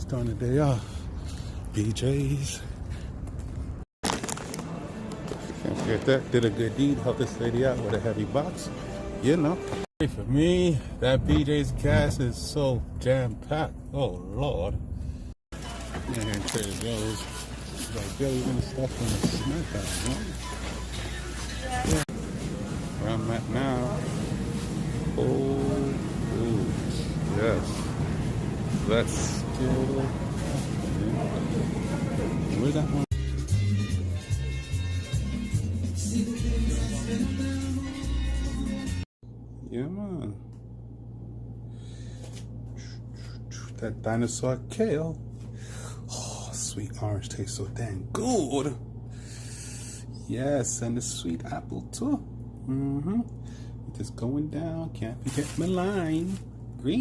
starting the day off. BJ's. Can't forget that. Did a good deed. Helped this lady out with a heavy box. You know. For me, that BJ's gas is so jam-packed. Oh, Lord. Man, Trader Joe's. Like, Billy's gonna stuff in the snack house, huh? Yeah. Where I'm at now. Oh, yes. Let's go. Where's that one? Yeah, man. That dinosaur kale. Oh, sweet orange tastes so dang good. Yes, and the sweet apple too. Just going down. Can't forget my line.